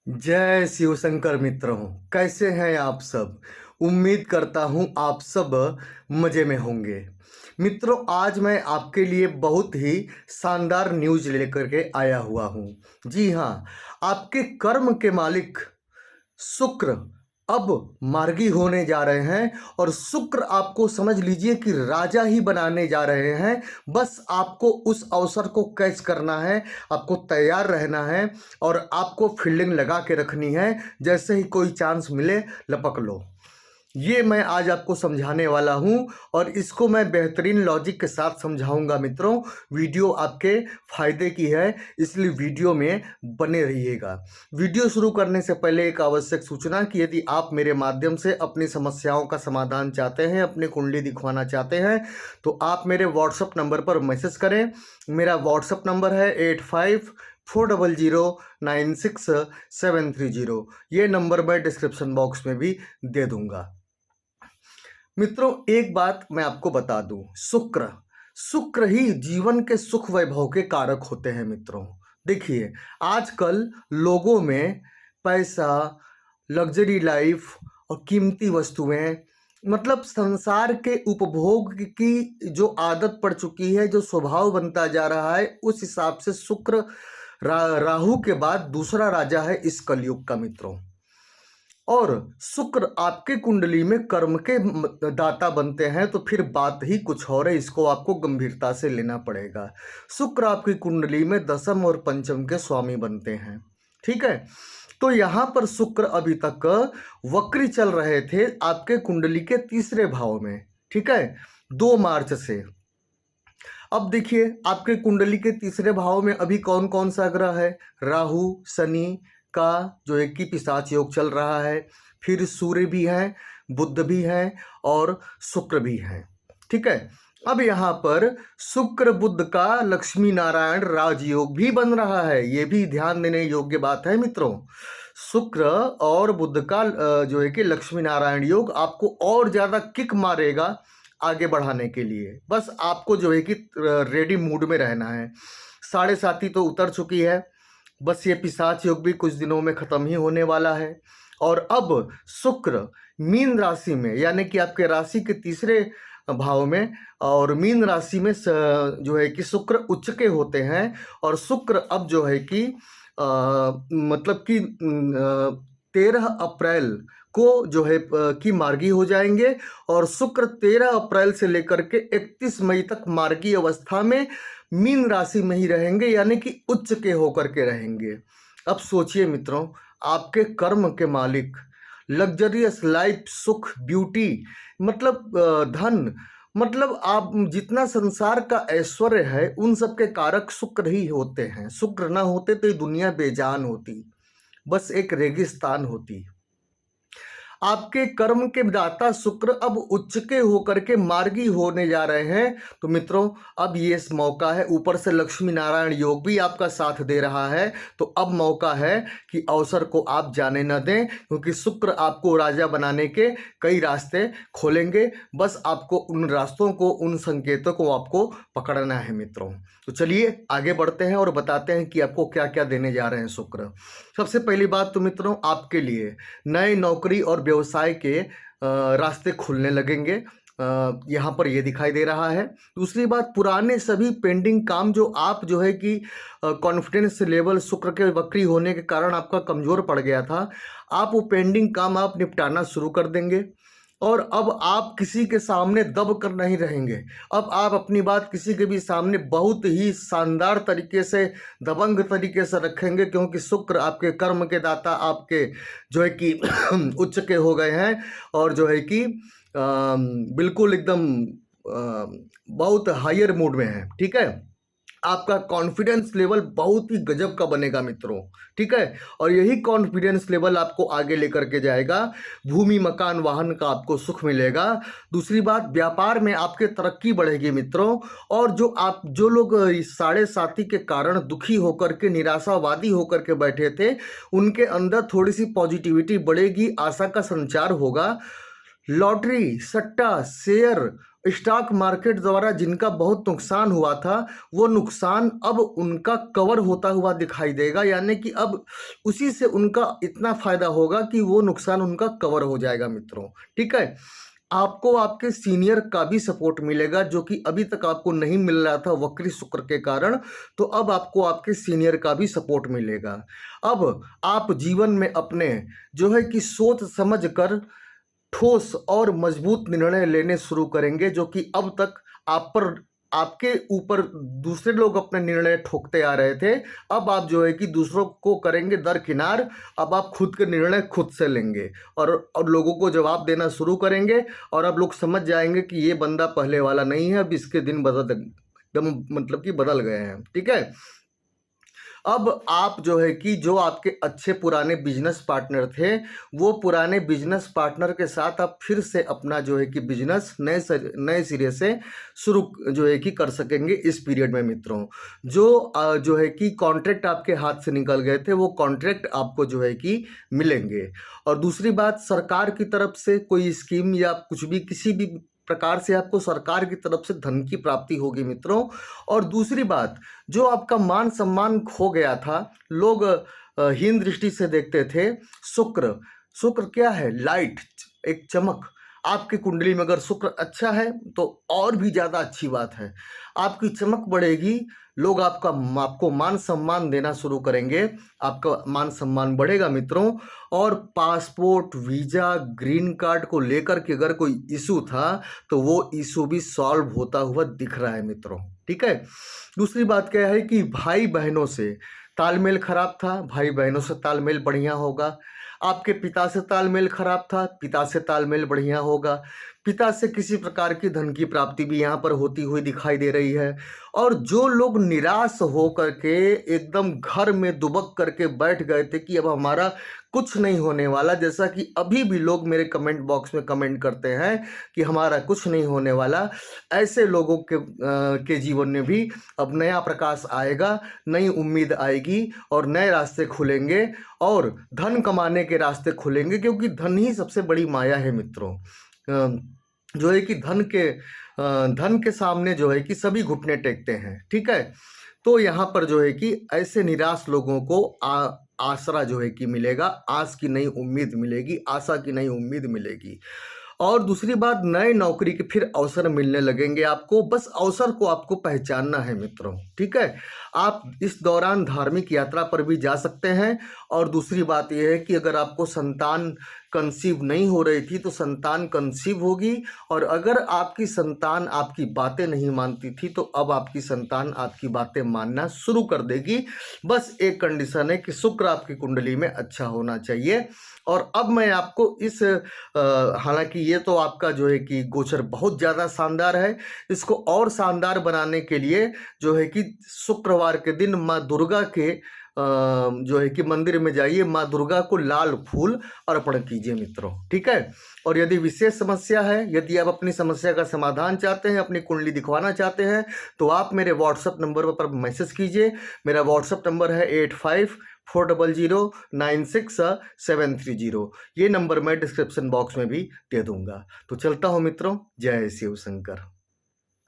जय शिव शंकर मित्रों, कैसे हैं आप सब। उम्मीद करता हूं आप सब मज़े में होंगे। मित्रों, आज मैं आपके लिए बहुत ही शानदार न्यूज़ लेकर के आया हुआ हूं। जी हां, आपके कर्म के मालिक शुक्र अब मार्गी होने जा रहे हैं और शुक्र आपको समझ लीजिए कि राजा ही बनाने जा रहे हैं। बस आपको उस अवसर को कैच करना है, आपको तैयार रहना है और आपको फील्डिंग लगा के रखनी है। जैसे ही कोई चांस मिले लपक लो। ये मैं आज आपको समझाने वाला हूं और इसको मैं बेहतरीन लॉजिक के साथ समझाऊंगा मित्रों। वीडियो आपके फायदे की है, इसलिए वीडियो में बने रहिएगा। वीडियो शुरू करने से पहले एक आवश्यक सूचना कि यदि आप मेरे माध्यम से अपनी समस्याओं का समाधान चाहते हैं, अपनी कुंडली दिखवाना चाहते हैं, तो आप मेरे व्हाट्सएप नंबर पर मैसेज करें। मेरा व्हाट्सएप नंबर है 8540096730। ये नंबर मैं डिस्क्रिप्शन बॉक्स में भी दे दूंगा। मित्रों, एक बात मैं आपको बता दूं, शुक्र शुक्र ही जीवन के सुख वैभव के कारक होते हैं मित्रों। देखिए, आजकल लोगों में पैसा, लग्जरी लाइफ और कीमती वस्तुएं, मतलब संसार के उपभोग की जो आदत पड़ चुकी है, जो स्वभाव बनता जा रहा है, उस हिसाब से शुक्र राहु के बाद दूसरा राजा है इस कलयुग का मित्रों। और शुक्र आपके कुंडली में कर्म के दाता बनते हैं तो फिर बात ही कुछ और है। इसको आपको गंभीरता से लेना पड़ेगा। शुक्र आपकी कुंडली में दसम और पंचम के स्वामी बनते हैं, ठीक है। तो यहाँ पर शुक्र अभी तक वक्री चल रहे थे आपके कुंडली के तीसरे भाव में, ठीक है, 2 मार्च से। अब देखिए, आपके कुंडली के तीसरे भाव में अभी कौन कौन सा ग्रह है। राहु शनि का जो एक की पिशाच योग चल रहा है, फिर सूर्य भी है, बुध भी है और शुक्र भी है, ठीक है। अब यहाँ पर शुक्र बुध का लक्ष्मी नारायण राजयोग भी बन रहा है। ये भी ध्यान देने योग्य बात है मित्रों। शुक्र और बुध का जो है कि लक्ष्मी नारायण योग आपको और ज़्यादा किक मारेगा आगे बढ़ाने के लिए। बस आपको जो है कि रेडी मूड में रहना है। 7.5 तो उतर चुकी है, बस ये पिशाच योग भी कुछ दिनों में ख़त्म ही होने वाला है। और अब शुक्र मीन राशि में, यानी कि आपके राशि के तीसरे भाव में, और मीन राशि में जो है कि शुक्र उच्च के होते हैं। और शुक्र अब जो है कि मतलब कि 13 अप्रैल को जो है कि मार्गी हो जाएंगे। और शुक्र 13 अप्रैल से लेकर के 31 मई तक मार्गी अवस्था में मीन राशि में ही रहेंगे, यानी कि उच्च के होकर के रहेंगे। अब सोचिए मित्रों, आपके कर्म के मालिक, लग्जरियस लाइफ, सुख, ब्यूटी, मतलब धन, मतलब आप जितना संसार का ऐश्वर्य है, उन सब के कारक शुक्र ही होते हैं। शुक्र ना होते तो ये दुनिया बेजान होती, बस एक रेगिस्तान होती। आपके कर्म के दाता शुक्र अब उच्च के होकर के मार्गी होने जा रहे हैं। तो मित्रों, अब ये मौका है, ऊपर से लक्ष्मी नारायण योग भी आपका साथ दे रहा है। तो अब मौका है कि अवसर को आप जाने न दें, क्योंकि शुक्र आपको राजा बनाने के कई रास्ते खोलेंगे। बस आपको उन रास्तों को, उन संकेतों को आपको पकड़ना है मित्रों। तो चलिए आगे बढ़ते हैं और बताते हैं कि आपको क्या क्या देने जा रहे हैं शुक्र। सबसे पहली बात तो मित्रों, आपके लिए नए नौकरी और व्यवसाय के रास्ते खुलने लगेंगे, यहाँ पर ये दिखाई दे रहा है। दूसरी बात, पुराने सभी पेंडिंग काम जो आप जो है कि कॉन्फिडेंस लेवल शुक्र के वक्री होने के कारण आपका कमज़ोर पड़ गया था, आप वो पेंडिंग काम आप निपटाना शुरू कर देंगे। और अब आप किसी के सामने दब कर नहीं रहेंगे। अब आप अपनी बात किसी के भी सामने बहुत ही शानदार तरीके से, दबंग तरीके से रखेंगे, क्योंकि शुक्र आपके कर्म के दाता आपके जो है कि उच्च के हो गए हैं। और जो है कि बिल्कुल एकदम बहुत हायर मूड में है, ठीक है। आपका कॉन्फिडेंस लेवल बहुत ही गजब का बनेगा मित्रों, ठीक है। और यही कॉन्फिडेंस लेवल आपको आगे लेकर के जाएगा। भूमि, मकान, वाहन का आपको सुख मिलेगा। दूसरी बात, व्यापार में आपके तरक्की बढ़ेगी मित्रों। और जो लोग इस 7.5 के कारण दुखी होकर के, निराशावादी होकर के बैठे थे, उनके अंदर थोड़ी सी पॉजिटिविटी बढ़ेगी, आशा का संचार होगा। लॉटरी, सट्टा, शेयर स्टॉक मार्केट द्वारा जिनका बहुत नुकसान हुआ था, वो नुकसान अब उनका कवर होता हुआ दिखाई देगा, यानी कि अब उसी से उनका इतना फायदा होगा कि वो नुकसान उनका कवर हो जाएगा मित्रों। ठीक है, आपको आपके सीनियर का भी सपोर्ट मिलेगा, जो कि अभी तक आपको नहीं मिल रहा था वक्री शुक्र के कारण, तो अब आपको आपके सीनियर का भी सपोर्ट मिलेगा। अब आप जीवन में अपने जो है कि सोच समझ कर ठोस और मजबूत निर्णय लेने शुरू करेंगे, जो कि अब तक आपके ऊपर दूसरे लोग अपने निर्णय ठोकते आ रहे थे। अब आप जो है कि दूसरों को करेंगे दरकिनार, अब आप खुद के निर्णय खुद से लेंगे और लोगों को जवाब देना शुरू करेंगे, और अब लोग समझ जाएंगे कि ये बंदा पहले वाला नहीं है, अब इसके दिन बदल एकदम मतलब कि बदल गए हैं। ठीक है, अब आप जो है कि जो आपके अच्छे पुराने बिजनेस पार्टनर थे, वो पुराने बिजनेस पार्टनर के साथ आप फिर से अपना जो है कि बिजनेस नए सिरे से शुरू जो है कि कर सकेंगे इस पीरियड में मित्रों। जो है कि कॉन्ट्रैक्ट आपके हाथ से निकल गए थे, वो कॉन्ट्रैक्ट आपको जो है कि मिलेंगे। और दूसरी बात, सरकार की तरफ से कोई स्कीम या कुछ भी किसी भी प्रकार से आपको सरकार की तरफ से धन की प्राप्ति होगी मित्रों। और दूसरी बात, जो आपका मान सम्मान खो गया था, लोग हीन दृष्टि से देखते थे, शुक्र शुक्र क्या है? लाइट, एक चमक। आपकी कुंडली में अगर शुक्र अच्छा है तो और भी ज़्यादा अच्छी बात है, आपकी चमक बढ़ेगी, लोग आपको मान सम्मान देना शुरू करेंगे, आपका मान सम्मान बढ़ेगा मित्रों। और पासपोर्ट, वीज़ा, ग्रीन कार्ड को लेकर के अगर कोई इशू था, तो वो इशू भी सॉल्व होता हुआ दिख रहा है मित्रों। ठीक है, दूसरी बात क्या है कि भाई बहनों से तालमेल खराब था, भाई बहनों से तालमेल बढ़िया होगा। आपके पिता से तालमेल खराब था, पिता से तालमेल बढ़िया होगा। पिता से किसी प्रकार की धन की प्राप्ति भी यहाँ पर होती हुई दिखाई दे रही है। और जो लोग निराश हो करके एकदम घर में दुबक करके बैठ गए थे कि अब हमारा कुछ नहीं होने वाला, जैसा कि अभी भी लोग मेरे कमेंट बॉक्स में कमेंट करते हैं कि हमारा कुछ नहीं होने वाला, ऐसे लोगों के जीवन में भी अब नया प्रकाश आएगा, नई उम्मीद आएगी और नए रास्ते खुलेंगे और धन कमाने के रास्ते खुलेंगे, क्योंकि धन ही सबसे बड़ी माया है मित्रों। जो है कि धन के सामने जो है कि सभी घुटने टेकते हैं। ठीक है, तो यहाँ पर जो है कि ऐसे निराश लोगों को आसरा जो है कि मिलेगा, आस की नई उम्मीद मिलेगी, आशा की नई उम्मीद मिलेगी। और दूसरी बात, नए नौकरी के फिर अवसर मिलने लगेंगे आपको, बस अवसर को आपको पहचानना है मित्रों। ठीक है, आप इस दौरान धार्मिक यात्रा पर भी जा सकते हैं। और दूसरी बात यह है कि अगर आपको संतान कंसीव नहीं हो रही थी, तो संतान कंसीव होगी। और अगर आपकी संतान आपकी बातें नहीं मानती थी, तो अब आपकी संतान आपकी बातें मानना शुरू कर देगी। बस एक कंडीशन है कि शुक्र आपकी कुंडली में अच्छा होना चाहिए। और अब मैं आपको हालांकि ये तो आपका जो है कि गोचर बहुत ज़्यादा शानदार है, इसको और शानदार बनाने के लिए जो है कि शुक्रवार के दिन माँ दुर्गा के जो है कि मंदिर में जाइए, माँ दुर्गा को लाल फूल अर्पण कीजिए मित्रों। ठीक है, और यदि विशेष समस्या है, यदि आप अपनी समस्या का समाधान चाहते हैं, अपनी कुंडली दिखवाना चाहते हैं, तो आप मेरे व्हाट्सएप नंबर पर मैसेज कीजिए। मेरा व्हाट्सएप नंबर है 8540096730। ये नंबर मैं डिस्क्रिप्शन बॉक्स में भी दे दूंगा। तो चलता हूँ मित्रों, जय शिव शंकर।